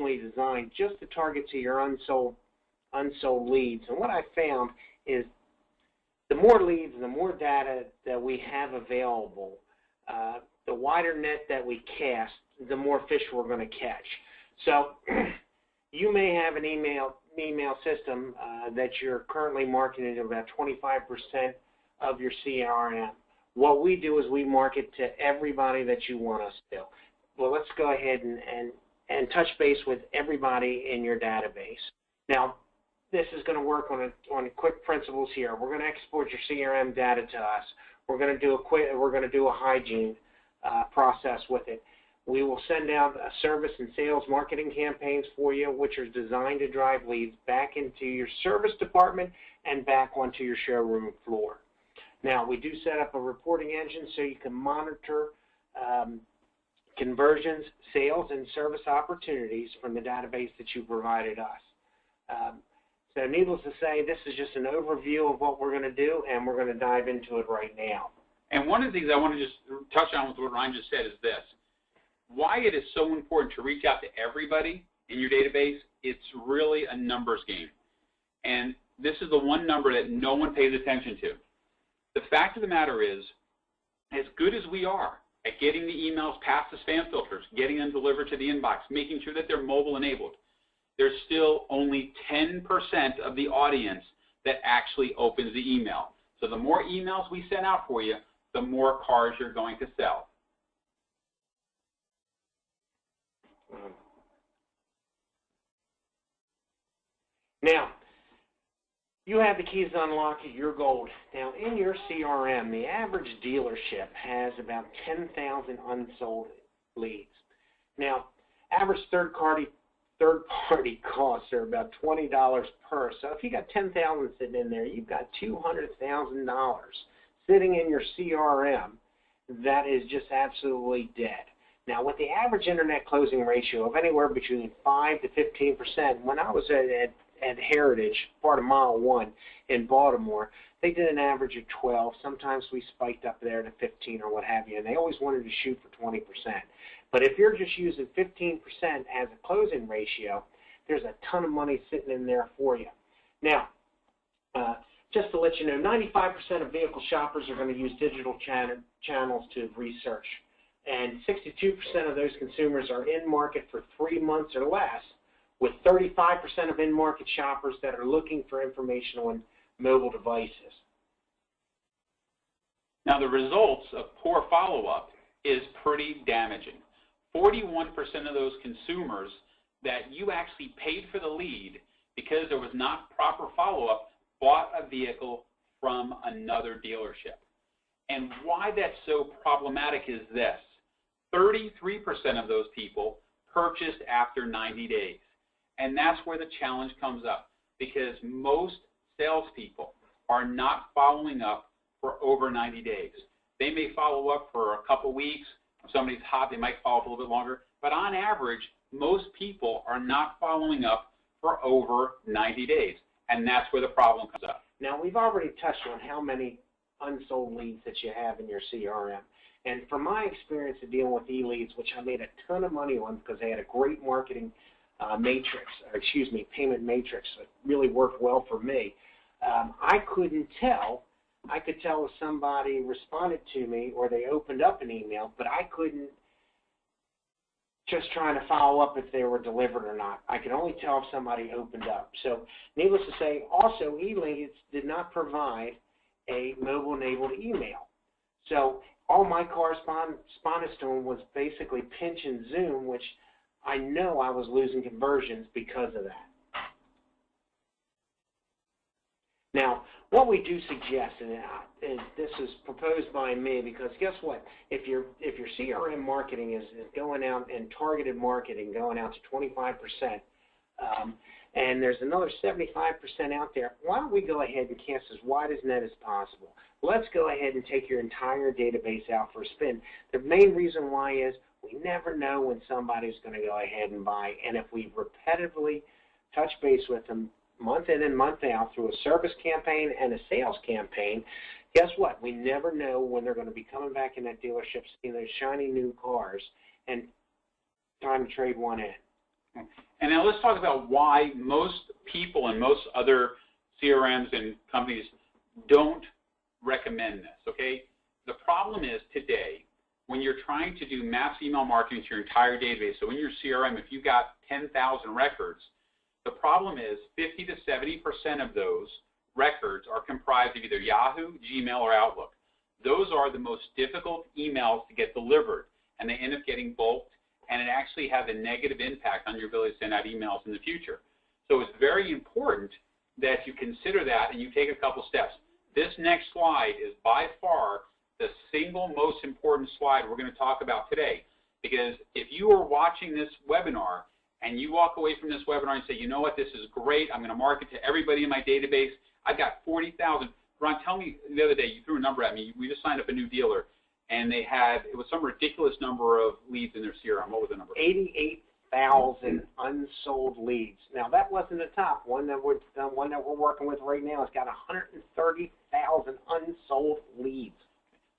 originally designed just to target to your unsold leads. And what I found is the more leads and the more data that we have available, the wider net that we cast, the more fish we're going to catch. So you may have an email system that you're currently marketing to about 25% of your CRM. What we do is we market to everybody that you want us to. Well, let's go ahead and touch base with everybody in your database. Now, this is going to work on quick principles here. We're going to export your CRM data to us. We're going to do a hygiene process with it. We will send out service and sales marketing campaigns for you, which are designed to drive leads back into your service department and back onto your showroom floor. Now, we do set up a reporting engine so you can monitor conversions, sales, and service opportunities from the database that you provided us. So needless to say, this is just an overview of what we're going to do, and we're going to dive into it right now. And one of the things I want to just touch on with what Ryan just said is this. Why it is so important to reach out to everybody in your database, it's really a numbers game. And this is the one number that no one pays attention to. The fact of the matter is, as good as we are at getting the emails past the spam filters, getting them delivered to the inbox, making sure that they're mobile enabled, there's still only 10% of the audience that actually opens the email. So the more emails we send out for you, the more cars you're going to sell. Now, you have the keys to unlock your gold. Now, in your CRM, the average dealership has about 10,000 unsold leads. Now, average third-party costs are about $20 per. So if you got 10,000 sitting in there, you've got $200,000 sitting in your CRM that is just absolutely dead. Now, with the average internet closing ratio of anywhere between 5 to 15%, when I was at Heritage, part of MileOne in Baltimore, they did an average of 12. Sometimes we spiked up there to 15 or what have you, and they always wanted to shoot for 20%. But if you're just using 15% as a closing ratio, there's a ton of money sitting in there for you. Now, just to let you know, 95% of vehicle shoppers are going to use digital channels to research, and 62% of those consumers are in market for 3 months or less, with 35% of in-market shoppers that are looking for information on mobile devices. Now, the results of poor follow-up is pretty damaging. 41% of those consumers that you actually paid for the lead because there was not proper follow-up bought a vehicle from another dealership. And why that's so problematic is this. 33% of those people purchased after 90 days. And that's where the challenge comes up, because most salespeople are not following up for over 90 days. They may follow up for a couple weeks. If somebody's hot, they might follow up a little bit longer. But on average, most people are not following up for over 90 days. And that's where the problem comes up. Now, we've already touched on how many unsold leads that you have in your CRM. And from my experience of dealing with e-leads, which I made a ton of money on because they had a great marketing payment matrix that really worked well for me, I couldn't tell. I could tell if somebody responded to me or they opened up an email, but I couldn't just trying to follow up if they were delivered or not. I could only tell if somebody opened up. So needless to say, also e-leads did not provide a mobile-enabled email. So all my correspondence to them was basically pinch and zoom, which I know I was losing conversions because of that. Now, what we do suggest, and this is proposed by me, because guess what? If your CRM marketing is going out and targeted marketing going out to 25%, and there's another 75% out there, why don't we go ahead and cast as wide as net as possible? Let's go ahead and take your entire database out for a spin. The main reason why is we never know when somebody's going to go ahead and buy, and if we repetitively touch base with them month in and month out through a service campaign and a sales campaign, guess what? We never know when they're going to be coming back in that dealership, seeing those shiny new cars, and time to trade one in. And now let's talk about why most people and most other CRMs and companies don't recommend this, okay? The problem is today, when you're trying to do mass email marketing to your entire database, so in your CRM, if you've got 10,000 records, the problem is 50 to 70% of those records are comprised of either Yahoo, Gmail, or Outlook. Those are the most difficult emails to get delivered, and they end up getting bulked, and it actually has a negative impact on your ability to send out emails in the future. So it's very important that you consider that and you take a couple steps. This next slide is by far the single most important slide we're going to talk about today, because if you are watching this webinar and you walk away from this webinar and say, you know what, this is great, I'm going to market to everybody in my database, I've got 40,000. Ron, tell me, the other day you threw a number at me. We just signed up a new dealer, and they had, it was some ridiculous number of leads in their CRM. What was the number? 88,000 unsold leads. Now that wasn't the top one. That we're working with right now. It's got 130,000 unsold leads.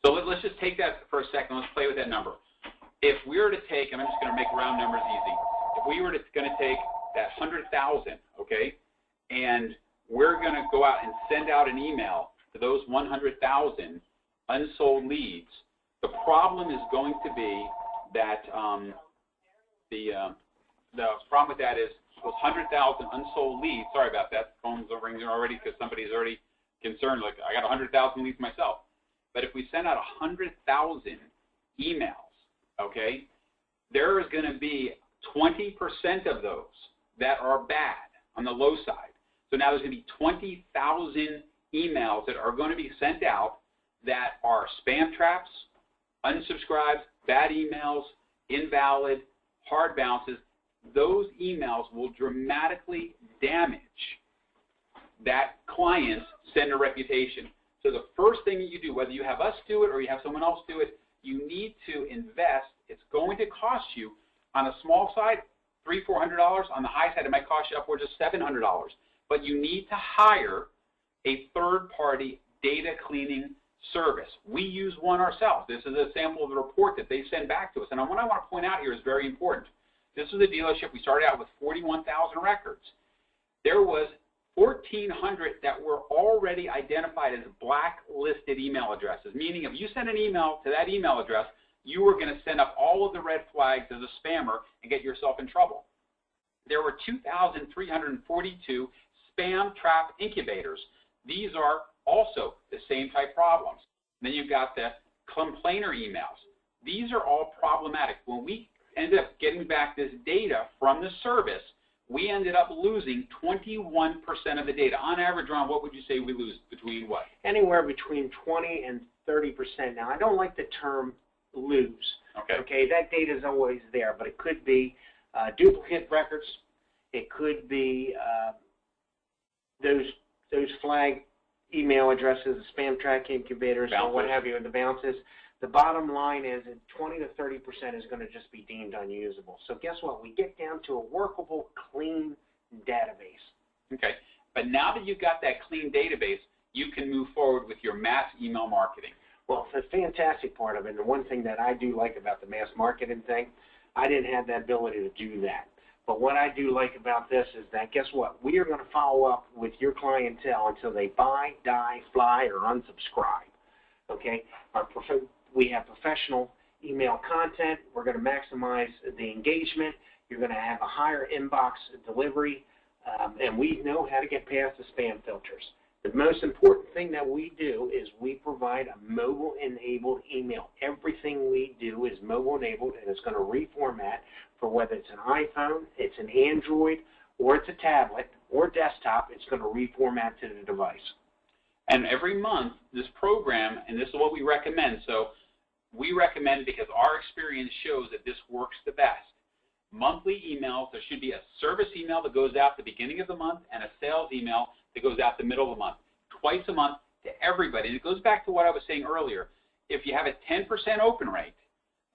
So let's just take that for a second. Let's play with that number. If we were to take, and I'm just going to make round numbers easy. If we were going to take that 100,000, okay, and we're going to go out and send out an email to those 100,000 unsold leads, the problem is going to be that the problem with that is those 100,000 unsold leads. Sorry about that. Phones are ringing already because somebody's already concerned. Like, I got 100,000 leads myself. But if we send out 100,000 emails, okay, there is going to be 20% of those that are bad on the low side. So now there's going to be 20,000 emails that are going to be sent out that are spam traps, unsubscribes, bad emails, invalid, hard bounces. Those emails will dramatically damage that client's sender reputation. So the first thing that you do, whether you have us do it or you have someone else do it, you need to invest. It's going to cost you, on a small side, $300, $400. On the high side, it might cost you upwards of $700. But you need to hire a third-party data cleaning service. We use one ourselves. This is a sample of the report that they send back to us. And what I want to point out here is very important. This is a dealership. We started out with 41,000 records. There was 1,400 that were already identified as blacklisted email addresses, meaning if you send an email to that email address, you were going to send up all of the red flags as a spammer and get yourself in trouble. There were 2,342 spam trap incubators. These are also the same type problems. Then you've got the complainer emails. These are all problematic. When we ended up getting back this data from the service, we ended up losing 21% of the data. On average, Ron, what would you say we lose? Between what? Anywhere between 20 and 30%. Now, I don't like the term lose. Okay, that data is always there, but it could be duplicate records. It could be those flag email addresses, the spam track incubators, or what have you, the bounces. The bottom line is that 20 to 30% is going to just be deemed unusable. So guess what? We get down to a workable, clean database. Okay, but now that you've got that clean database, you can move forward with your mass email marketing. Well, the fantastic part of it, and the one thing that I do like about the mass marketing thing, I didn't have that ability to do that. But what I do like about this is that, guess what? We are going to follow up with your clientele until they buy, die, fly, or unsubscribe. Okay? We have professional email content. We're going to maximize the engagement. You're going to have a higher inbox delivery, and we know how to get past the spam filters. The most important thing that we do is we provide a mobile-enabled email. Everything we do is mobile-enabled, and it's going to reformat for whether it's an iPhone, it's an Android, or it's a tablet, or desktop. It's going to reformat to the device. And every month, this program, and this is what we recommend. So we recommend, because our experience shows that this works the best. Monthly emails, there should be a service email that goes out at the beginning of the month and a sales email that goes out the middle of the month, twice a month to everybody. And it goes back to what I was saying earlier. If you have a 10% open rate,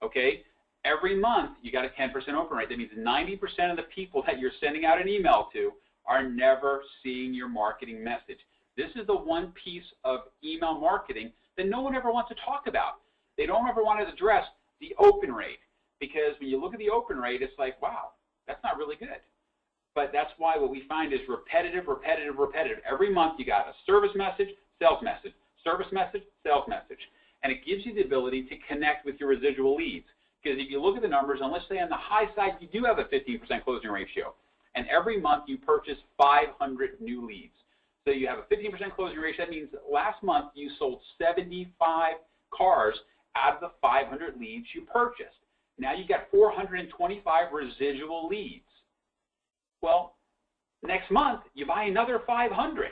okay, every month you got a 10% open rate. That means 90% of the people that you're sending out an email to are never seeing your marketing message. This is the one piece of email marketing that no one ever wants to talk about. They don't ever want to address the open rate, because when you look at the open rate, it's like, wow, That's not really good. But that's why what we find is repetitive. Every month you got a service message, sales message, service message, sales message. And it gives you the ability to connect with your residual leads. Because if you look at the numbers, and let's say on the high side you do have a 15% closing ratio, and every month you purchase 500 new leads. So you have a 15% closing ratio. That means that last month you sold 75 cars out of the 500 leads you purchased. Now you got 425 residual leads. Well, next month you buy another 500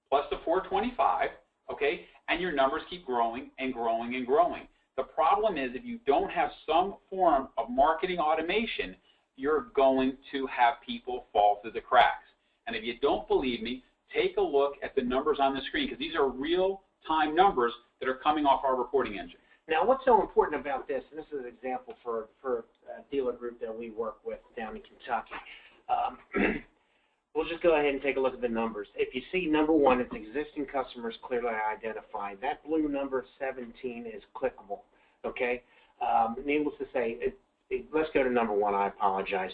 plus the 425, okay, and your numbers keep growing and growing and growing. The problem is if you don't have some form of marketing automation, you're going to have people fall through the cracks. And if you don't believe me, take a look at the numbers on the screen, because these are real-time numbers that are coming off our reporting engine. Now, what's so important about this, and this is an example for a dealer group that we work with down in Kentucky. We'll just go ahead and take a look at the numbers. If you see number one, it's existing customers clearly identified. That blue number 17 is clickable, okay? Needless to say, let's go to number one. I apologize.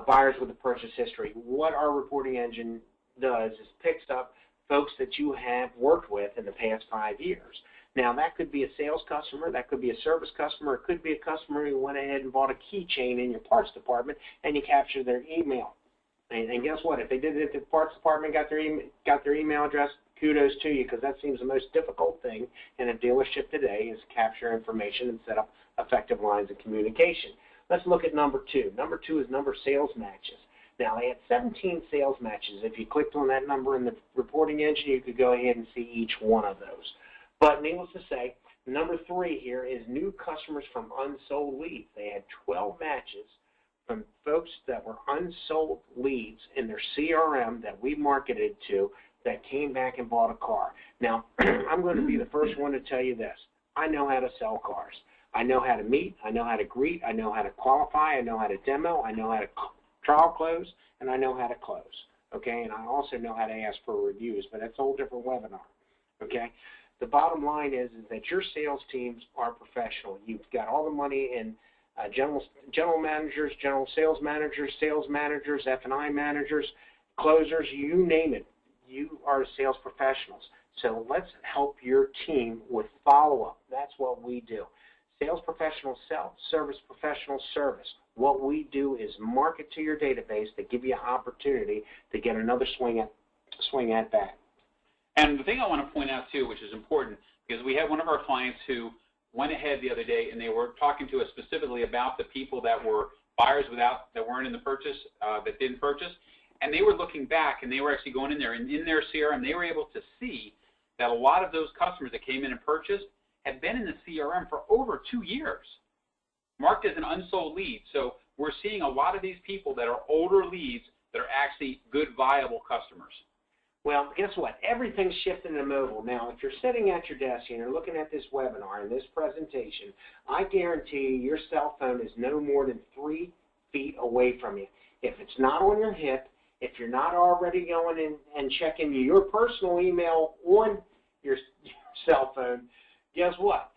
Buyers with a purchase history. What our reporting engine does is picks up folks that you have worked with in the past 5 years. Now, that could be a sales customer, that could be a service customer, it could be a customer who went ahead and bought a keychain in your parts department and you capture their email. And guess what? If they did it at the parts department, got their email address, kudos to you, because that seems the most difficult thing in a dealership today is capture information and set up effective lines of communication. Let's look at number two. Number two is number of sales matches. Now, they had 17 sales matches. If you clicked on that number in the reporting engine, you could go ahead and see each one of those. But needless to say, number three here is new customers from unsold leads. They had 12 matches from folks that were unsold leads in their CRM that we marketed to that came back and bought a car. Now, I'm going to be the first one to tell you this. I know how to sell cars. I know how to meet. I know how to greet. I know how to qualify. I know how to demo. I know how to trial close, and I know how to close, okay? And I also know how to ask for reviews, but that's a whole different webinar, okay? The bottom line is that your sales teams are professional. You've got all the money in general managers, general sales managers, F&I managers, closers, you name it. You are sales professionals. So let's help your team with follow-up. That's what we do. Sales professionals sell, service professionals service. What we do is market to your database to give you an opportunity to get another swing at bat. And the thing I want to point out too, which is important, because we had one of our clients who went ahead the other day and they were talking to us specifically about the people that were buyers that weren't in the purchase, that didn't purchase, and they were looking back and they were actually going in there, and in their CRM they were able to see that a lot of those customers that came in and purchased had been in the CRM for over 2 years, marked as an unsold lead. So we're seeing a lot of these people that are older leads that are actually good, viable customers. Well, guess what? Everything's shifting to mobile. Now, if you're sitting at your desk and you're looking at this webinar and this presentation, I guarantee you your cell phone is no more than 3 feet away from you. If it's not on your hip, if you're not already going in and checking your personal email on your cell phone, guess what?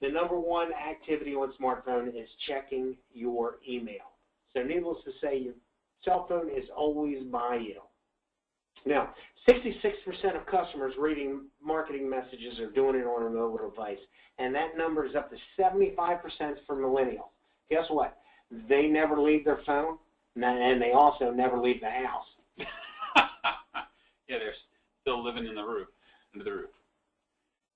The number one activity on smartphone is checking your email. So needless to say, your cell phone is always by you. Now, 66% of customers reading marketing messages are doing it on a mobile device, and that number is up to 75% for millennials. Guess what? They never leave their phone, and they also never leave the house. Yeah, they're still living in the roof, under the roof.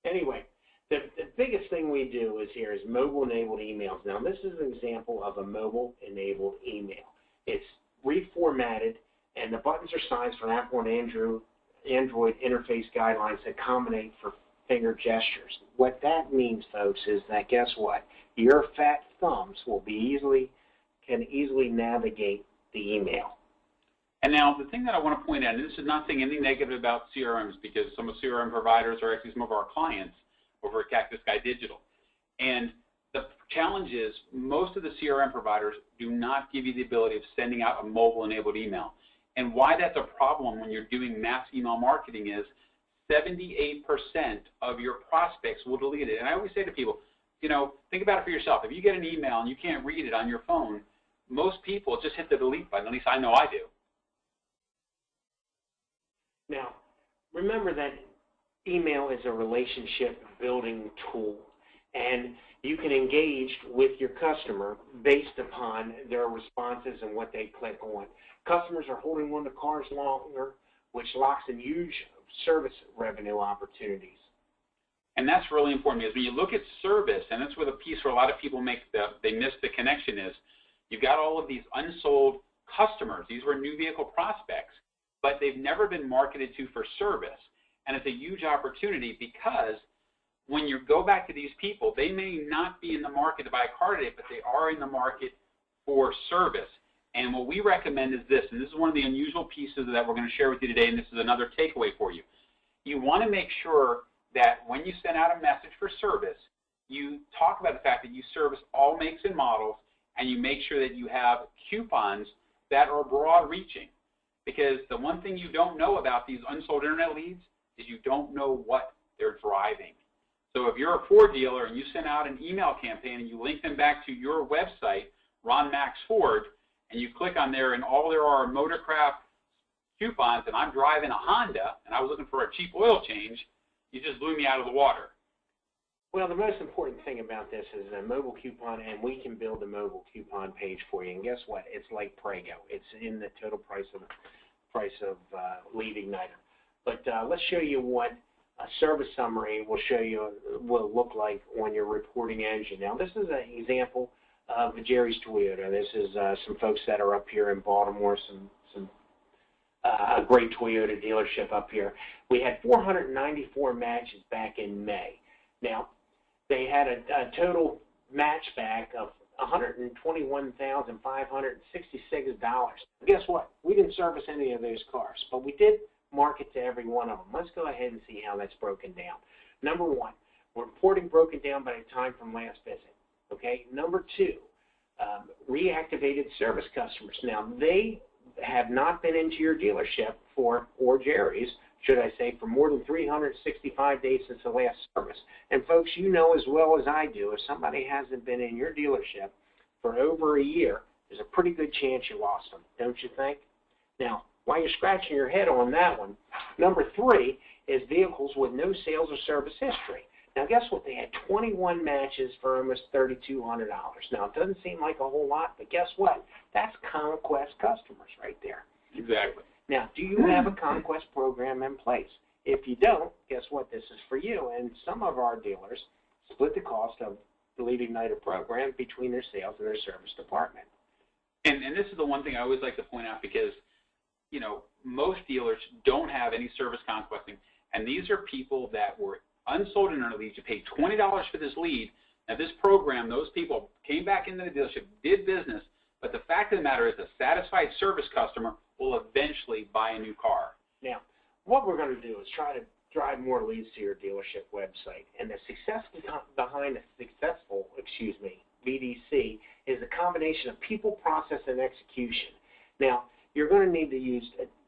Anyway, the biggest thing we do is mobile-enabled emails. Now, this is an example of a mobile-enabled email. It's reformatted, and the buttons are sized for Apple and Android interface guidelines that accommodate for finger gestures. What that means, folks, is that guess what? Your fat thumbs can easily navigate the email. And now the thing that I want to point out, and this is not saying anything negative about CRMs, because some of CRM providers are actually some of our clients over at Cactus Sky Digital. And the challenge is most of the CRM providers do not give you the ability of sending out a mobile-enabled email. And why that's a problem when you're doing mass email marketing is 78% of your prospects will delete it. And I always say to people, you know, think about it for yourself. If you get an email and you can't read it on your phone, most people just hit the delete button. At least I know I do. Now, remember that email is a relationship building tool, and you can engage with your customer based upon their responses and what they click on. Customers are holding on to cars longer, which locks in huge service revenue opportunities. And that's really important, because when you look at service, and that's where the piece where a lot of people they miss the connection is, you've got all of these unsold customers. These were new vehicle prospects, but they've never been marketed to for service. And it's a huge opportunity, because when you go back to these people, they may not be in the market to buy a car today, but they are in the market for service. And what we recommend is this, and this is one of the unusual pieces that we're going to share with you today, and this is another takeaway for you. You want to make sure that when you send out a message for service, you talk about the fact that you service all makes and models, and you make sure that you have coupons that are broad reaching. Because the one thing you don't know about these unsold internet leads is you don't know what they're driving. So if you're a Ford dealer and you send out an email campaign and you link them back to your website, Ron Max Ford, and you click on there and all there are Motorcraft coupons, and I'm driving a Honda and I was looking for a cheap oil change, you just blew me out of the water. Well, the most important thing about this is a mobile coupon, and we can build a mobile coupon page for you. And guess what? It's like Prego. It's in the total price of lead igniter. But let's show you what a service summary will look like on your reporting engine. Now, this is an example of Jerry's Toyota. This is some folks that are up here in Baltimore, a great Toyota dealership up here. We had 494 matches back in May. Now, they had a total match back of $121,566. Guess what? We didn't service any of those cars, but we did market to every one of them. Let's go ahead and see how that's broken down. Number one, reporting broken down by the time from last visit. Okay. Number two, reactivated service customers. Now, they have not been into your dealership or Jerry's, should I say, for more than 365 days since the last service. And folks, you know as well as I do, if somebody hasn't been in your dealership for over a year, there's a pretty good chance you lost them, don't you think? Now, while you're scratching your head on that one, number three is vehicles with no sales or service history. Now, guess what? They had 21 matches for almost $3,200. Now, it doesn't seem like a whole lot, but guess what? That's conquest customers right there. Exactly. Now, do you have a conquest program in place? If you don't, guess what? This is for you. And some of our dealers split the cost of the Lead Igniter program between their sales and their service department. And this is the one thing I always like to point out, because, you know, most dealers don't have any service conquesting, and these are people that were unsold internet leads. You paid $20 for this lead. Now, this program, those people came back into the dealership, did business, but the fact of the matter is a satisfied service customer will eventually buy a new car. Now, what we're going to do is try to drive more leads to your dealership website. And the success behind a successful, BDC is a combination of people, process, and execution. Now, you're going to need to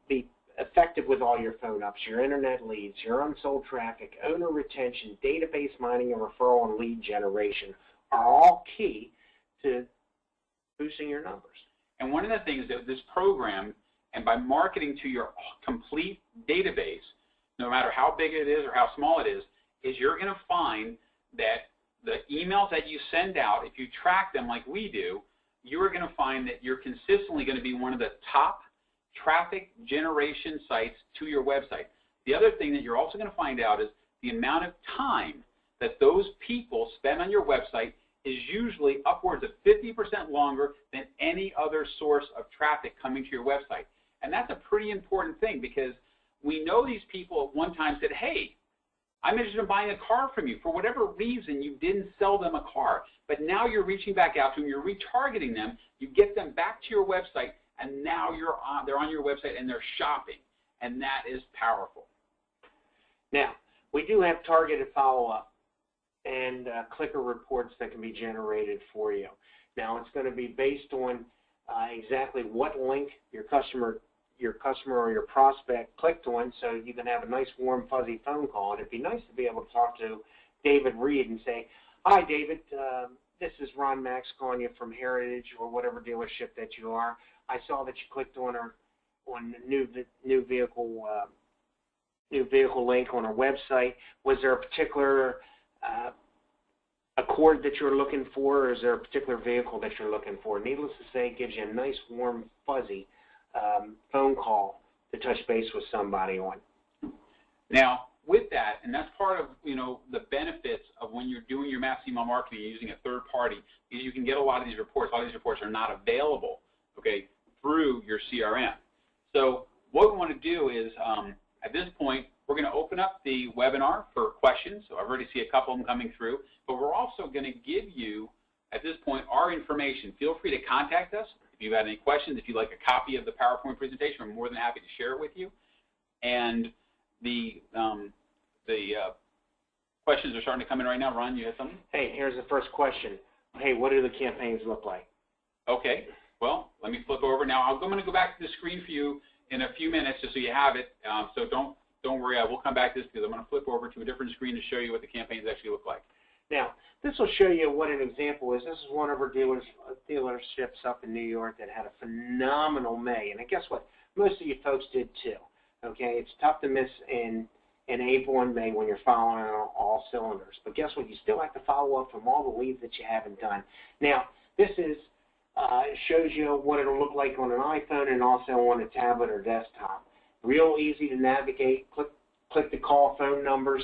be effective with all your phone ups, your internet leads, your unsold traffic, owner retention, database mining, and referral and lead generation are all key to boosting your numbers. And one of the things that this program, and by marketing to your complete database, no matter how big it is or how small it is you're going to find that the emails that you send out, if you track them like we do, you're going to find that you're consistently going to be one of the top traffic generation sites to your website. The other thing that you're also going to find out is the amount of time that those people spend on your website is usually upwards of 50% longer than any other source of traffic coming to your website. And that's a pretty important thing, because we know these people at one time said, hey, I'm interested in buying a car from you. For whatever reason, you didn't sell them a car. But now you're reaching back out to them, you're retargeting them, you get them back to your website, and now they're on your website and they're shopping. And that is powerful. Now, we do have targeted follow-up and clicker reports that can be generated for you. Now, it's going to be based on exactly what link your customer or your prospect clicked on, so you can have a nice, warm, fuzzy phone call. And it'd be nice to be able to talk to David Reed and say, hi, David, this is Ron Max calling you from Heritage or whatever dealership that you are. I saw that you clicked on the new vehicle link on our website. Was there a particular Accord that you're looking for, or is there a particular vehicle that you're looking for? Needless to say, it gives you a nice, warm, fuzzy phone call to touch base with somebody on. Now, with that, and that's part of the benefits of when you're doing your mass email marketing using a third party, is you can get a lot of these reports. A lot of these reports are not available, okay, through your CRM. So what we want to do is, at this point, we're going to open up the webinar for questions. So I already see a couple of them coming through, but we're also going to give you, at this point, our information. Feel free to contact us if you've had any questions. If you'd like a copy of the PowerPoint presentation, we're more than happy to share it with you. And the questions are starting to come in right now. Ron, you have something? Hey, here's the first question. Hey, what do the campaigns look like? Okay. Well, let me flip over. Now, I'm going to go back to the screen for you in a few minutes just so you have it. So don't worry. I will come back to this because I'm going to flip over to a different screen to show you what the campaigns actually look like. Now, this will show you what an example is. This is one of our dealerships up in New York that had a phenomenal May. And guess what? Most of you folks did too. Okay, it's tough to miss in April and May when you're following on all cylinders. But guess what? You still have to follow up from all the leads that you haven't done. Now, this is shows you what it'll look like on an iPhone and also on a tablet or desktop. Real easy to navigate. Click the call phone numbers.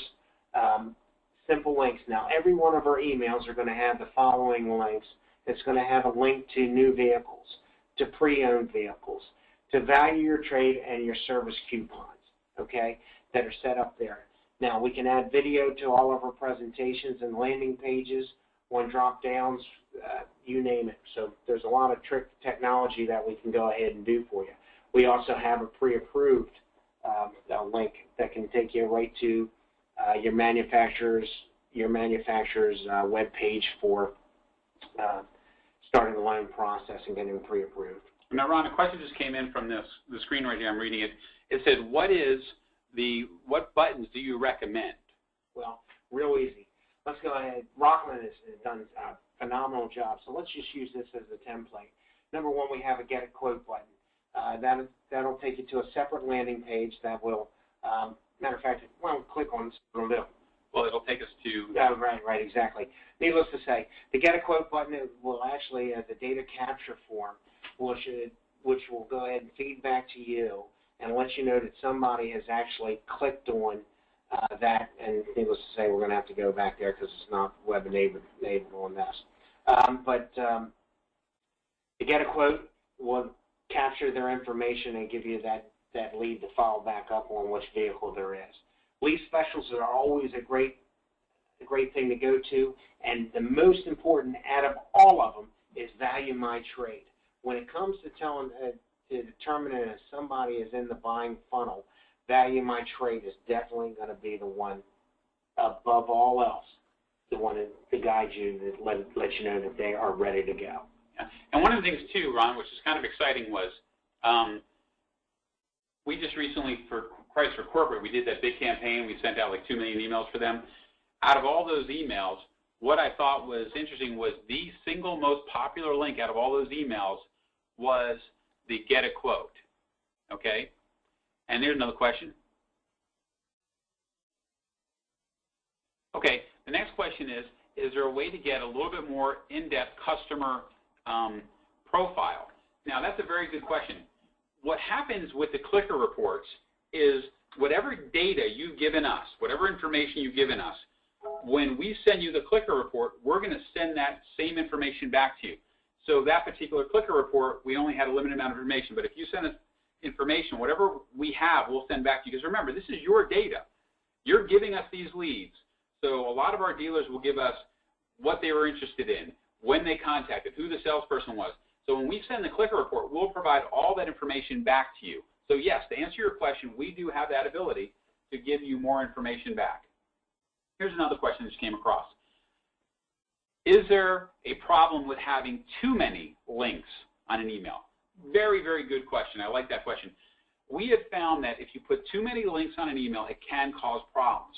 Simple links. Now, every one of our emails are going to have the following links. It's going to have a link to new vehicles, to pre-owned vehicles, to value your trade and your service coupons, okay, that are set up there. Now, we can add video to all of our presentations and landing pages, on drop-downs, you name it. So there's a lot of trick technology that we can go ahead and do for you. We also have a pre-approved link that can take you right to your manufacturer's web page for starting the loan process and getting pre-approved. Now, Ron, a question just came in from the screen right here. I'm reading it. It said, what buttons do you recommend? Well, real easy. Let's go ahead. Rockland has done a phenomenal job, so let's just use this as a template. Number one, we have a Get a Quote button. That'll take you to a separate landing page that will, matter of fact, well, click on this, it'll do. Well, it'll take us to... right, exactly. Needless to say, the Get a Quote button will actually, as a data capture form, which will go ahead and feed back to you and let you know that somebody has actually clicked on that, and needless to say, we're going to have to go back there because it's not web-enabled on this. But the Get a Quote will capture their information and give you that lead to follow back up on which vehicle there is. Lead specials are always a great thing to go to, and the most important out of all of them is Value My Trade. When it comes to determining if somebody is in the buying funnel, Value My Trade is definitely going to be the one above all else, the one to guide you, that let you know that they are ready to go. Yeah. And one of the things too, Ron, which is kind of exciting, was we just recently, for Chrysler Corporate, we did that big campaign. We sent out like 2 million emails for them. Out of all those emails, what I thought was interesting was the single most popular link out of all those emails was the Get a Quote, okay? And there's another question. Okay, the next question is there a way to get a little bit more in-depth customer profile? Now, that's a very good question. What happens with the clicker reports is whatever data you've given us, whatever information you've given us, when we send you the clicker report, we're going to send that same information back to you. So that particular clicker report, we only had a limited amount of information, but if you send us information, whatever we have, we'll send back to you. Because remember, this is your data. You're giving us these leads. So a lot of our dealers will give us what they were interested in, when they contacted, who the salesperson was. So when we send the clicker report, we'll provide all that information back to you. So yes, to answer your question, we do have that ability to give you more information back. Here's another question that just came across. Is there a problem with having too many links on an email? Very, very good question. I like that question. We have found that if you put too many links on an email, it can cause problems.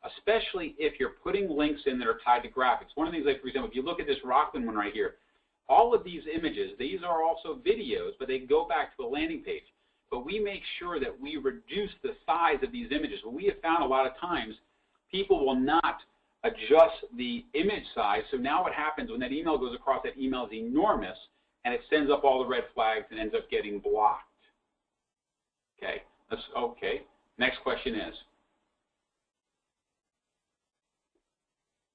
especially if you're putting links in that are tied to graphics. One of the things, like for example, if you look at this Rockland one right here, all of these images, these are also videos, but they go back to a landing page. But we make sure that we reduce the size of these images. What we have found a lot of times, people will not adjust the image size. So now what happens when that email goes across, that email is enormous, and it sends up all the red flags and ends up getting blocked. Okay, next question is,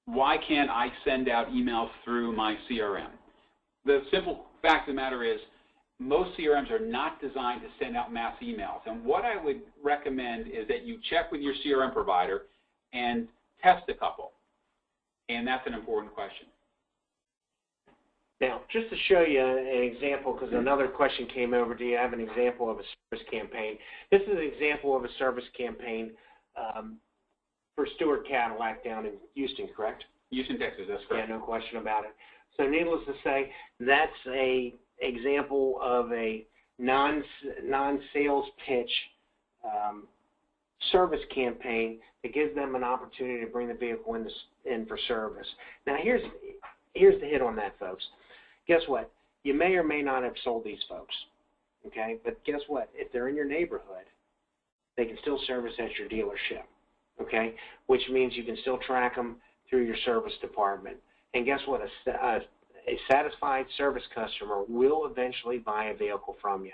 why can't I send out emails through my CRM? The simple fact of the matter is, most CRMs are not designed to send out mass emails. And what I would recommend is that you check with your CRM provider and test a couple. And that's an important question. Now, just to show you an example, because another question came over, do you have an example of a service campaign? This is an example of a service campaign for Stewart Cadillac down in Houston, correct? Houston, Texas, that's correct. Yeah, no question about it. So needless to say, that's a example of a non-sales pitch service campaign that gives them an opportunity to bring the vehicle in for service. Now, here's the hit on that, folks. Guess what? You may or may not have sold these folks, okay? But guess what? If they're in your neighborhood, they can still service at your dealership, okay? Which means you can still track them through your service department. And guess what? A satisfied service customer will eventually buy a vehicle from you.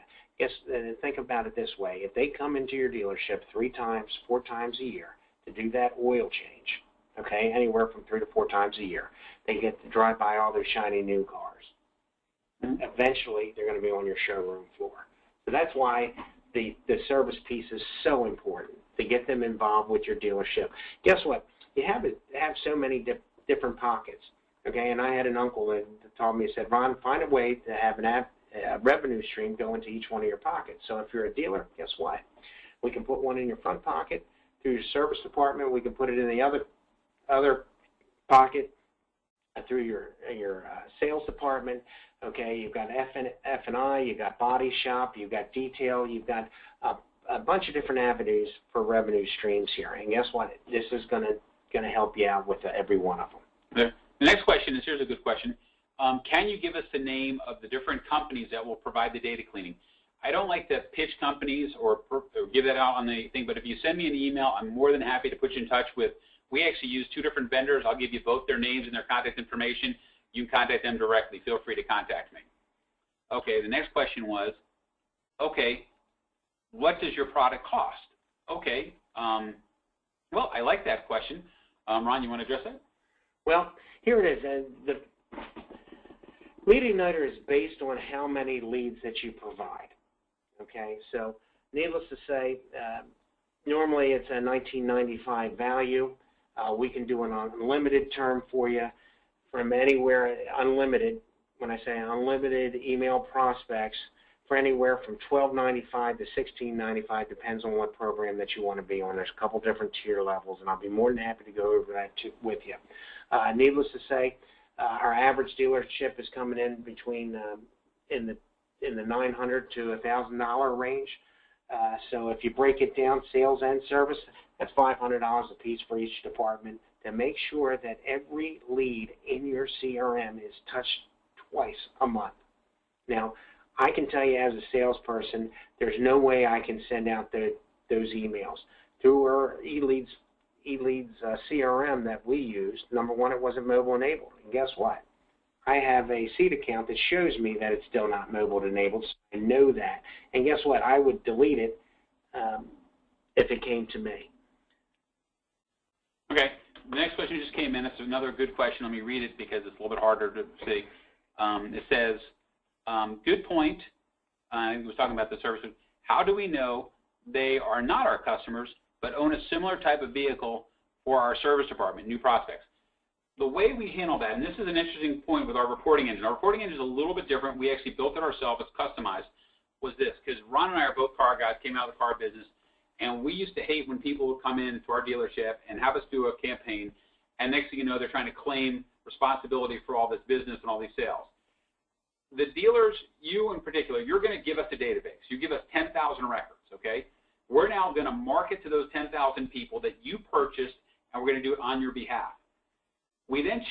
Think about it this way. If they come into your dealership 3 times, 4 times a year to do that oil change, okay, anywhere from 3 to 4 times a year, they get to drive by all their shiny new cars. Eventually, they're going to be on your showroom floor. So that's why the service piece is so important, to get them involved with your dealership. Guess what? You have so many different pockets. Okay, and I had an uncle that told me, he said, Ron, find a way to have a revenue stream go into each one of your pockets. So if you're a dealer, guess what? We can put one in your front pocket through your service department. We can put it in the other pocket through your sales department. Okay, you've got F&I, you've got body shop, you've got detail, you've got a bunch of different avenues for revenue streams here. And guess what? This is going to help you out with every one of them. Okay. The next question is, here's a good question. Can you give us the name of the different companies that will provide the data cleaning? I don't like to pitch companies or give that out on the thing, but if you send me an email, I'm more than happy to put you in touch with. We actually use 2 different vendors. I'll give you both their names and their contact information. You can contact them directly. Feel free to contact me. Okay, the next question was, okay, what does your product cost? Okay, well, I like that question. Ron, you want to address that? Well, here it is. The Lead Igniter is based on how many leads that you provide. Okay, so needless to say, normally it's a $19.95 value. We can do an unlimited term for you from anywhere, unlimited, when I say unlimited email prospects, for anywhere from $12.95 to $16.95, depends on what program that you want to be on. There's a couple different tier levels, and I'll be more than happy to go over that with you. Needless to say, our average dealership is coming in between in the $900 to $1,000 range. So if you break it down, sales and service, that's $500 a piece for each department to make sure that every lead in your CRM is touched twice a month. Now, I can tell you as a salesperson, there's no way I can send out those emails. Through our eLeads CRM that we used, number one, it wasn't mobile enabled. And guess what? I have a seat account that shows me that it's still not mobile enabled, so I know that. And guess what? I would delete it if it came to me. Okay. The next question just came in. It's another good question. Let me read it because it's a little bit harder to see. It says, good point. I was talking about the service. How do we know they are not our customers but own a similar type of vehicle for our service department, new prospects? The way we handle that, and this is an interesting point with our reporting engine. Our reporting engine is a little bit different. We actually built it ourselves. It's customized. Was this, because Ron and I are both car guys, came out of the car business, and we used to hate when people would come into our dealership and have us do a campaign, and next thing you know, they're trying to claim responsibility for all this business and all these sales. The dealers, you in particular, you're going to give us a database. You give us 10,000 records, okay? We're now going to market to those 10,000 people that you purchased and we're going to do it on your behalf. We then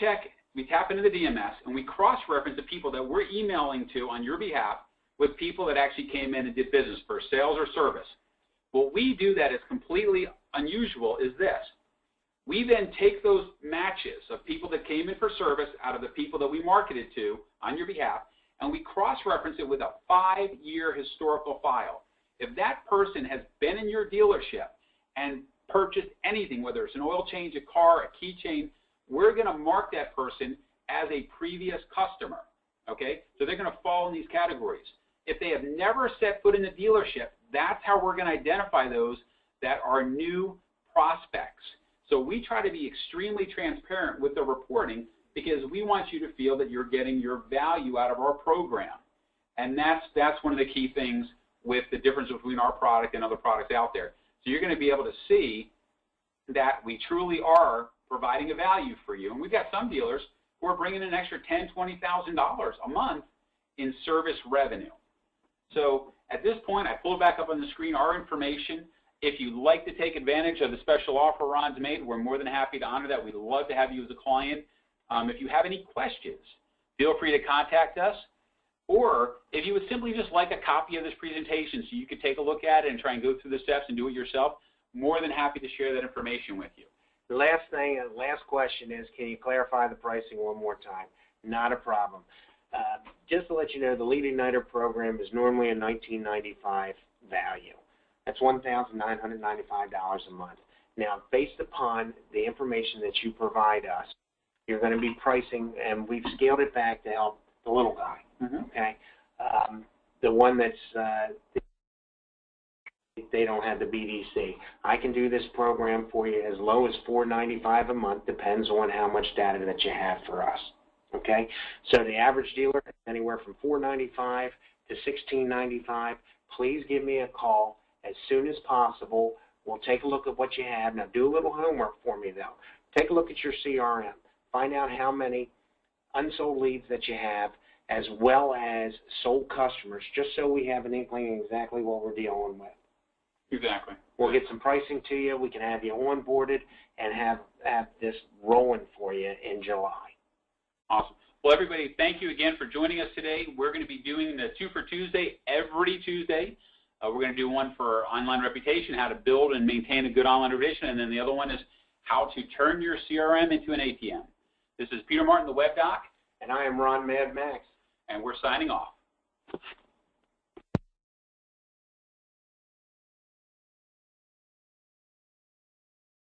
we tap into the DMS, and we cross-reference the people that we're emailing to on your behalf with people that actually came in and did business for sales or service. What we do that is completely unusual is this. We then take those matches of people that came in for service out of the people that we marketed to on your behalf, and we cross-reference it with a 5-year historical file. If that person has been in your dealership and purchased anything, whether it's an oil change, a car, a keychain, we're going to mark that person as a previous customer, okay? So they're going to fall in these categories. If they have never set foot in the dealership, that's how we're going to identify those that are new prospects. So we try to be extremely transparent with the reporting because we want you to feel that you're getting your value out of our program. And that's one of the key things with the difference between our product and other products out there. So you're going to be able to see that we truly are providing a value for you. And we've got some dealers who are bringing in an extra $10,000, $20,000 a month in service revenue. So at this point, I pulled back up on the screen our information. If you'd like to take advantage of the special offer Ron's made, we're more than happy to honor that. We'd love to have you as a client. If you have any questions, feel free to contact us. Or if you would simply just like a copy of this presentation so you could take a look at it and try and go through the steps and do it yourself, more than happy to share that information with you. The last question is, can you clarify the pricing one more time? Not a problem. Just to let you know, the Lead Igniter program is normally a $19.95 value. That's $1,995 a month. Now, based upon the information that you provide us, you're going to be pricing, and we've scaled it back to help the little guy, okay? The one that's, they don't have the BDC. I can do this program for you as low as $4.95 a month, depends on how much data that you have for us, okay? So the average dealer is anywhere from $4.95 to $16.95. Please give me a call as soon as possible. We'll take a look at what you have. Now, do a little homework for me, though. Take a look at your CRM. Find out how many unsold leads that you have, as well as sold customers, just so we have an inkling of exactly what we're dealing with. Exactly. We'll get some pricing to you. We can have you onboarded and have this rolling for you in July. Awesome. Well, everybody, thank you again for joining us today. We're going to be doing the 2 for Tuesday every Tuesday. We're going to do one for online reputation, how to build and maintain a good online reputation, and then the other one is how to turn your CRM into an ATM. This is Peter Martin, the Webdoc. And I am Ron Mad Max. And we're signing off.